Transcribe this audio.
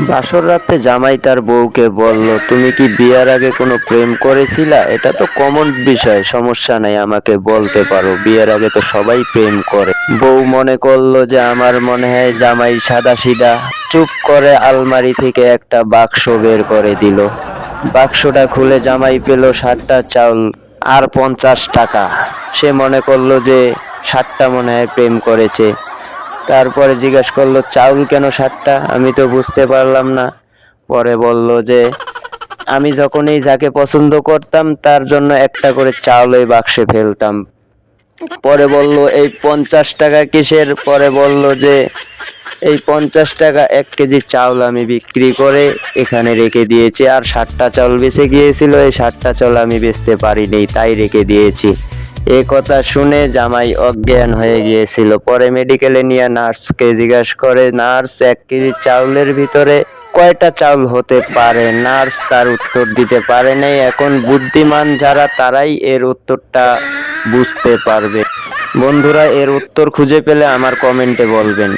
বাসর রাতে জামাই তার বউকে বলল, তুমি কি বিয়ের আগে কোনো প্রেম করেছিলা? এটা তো কমন বিষয়, সমস্যা নাই, আমাকে বলতে পারো, বিয়ের আগে তো সবাই প্রেম করে। বউ মনে করলো যে আমার মনে হয় জামাই সাদাসিধা, চুপ করে আলমারি থেকে একটা বাক্স বের করে দিল। বাক্সটা খুলে জামাই পেল 7টা চাউল আর 50 টাকা। সে মনে করলো যে 7টা মনে হয় প্রেম করেছে। তারপরে জিজ্ঞেস করলো, চাউল কেন 7টা? আমি তো বুঝতে পারলাম না। পরে বলল যে আমি যখনই যাকে পছন্দ করতাম তার জন্য একটা করে চাউল ওই বাক্সে ফেলতাম। পরে বলল, এই 50 টাকা কিসের? পরে বলল যে এই 50 টাকা 1 কেজি চাউল আমি বিক্রি করে এখানে রেখে দিয়েছি, আর 7টা চাউল বেঁচে গিয়েছিল, এই 7টা চাউল আমি বেচতে পারিনি, তাই রেখে দিয়েছি। এ কথা শুনে জামাই অজ্ঞান হয়ে গিয়েছিল। পরে মেডিকেলে নিয়ে নার্সকে জিজ্ঞাসা করে, নার্স 1 কেজি চাউলের ভিতরে কয়টা চাউল হতে পারে? নার্স তার উত্তর দিতে পারে নাই। এখন বুদ্ধিমান যারা তারাই এর উত্তরটা বুঝতে পারবে। বন্ধুরা, এর উত্তর খুঁজে পেলে আমার কমেন্টে বলবেন।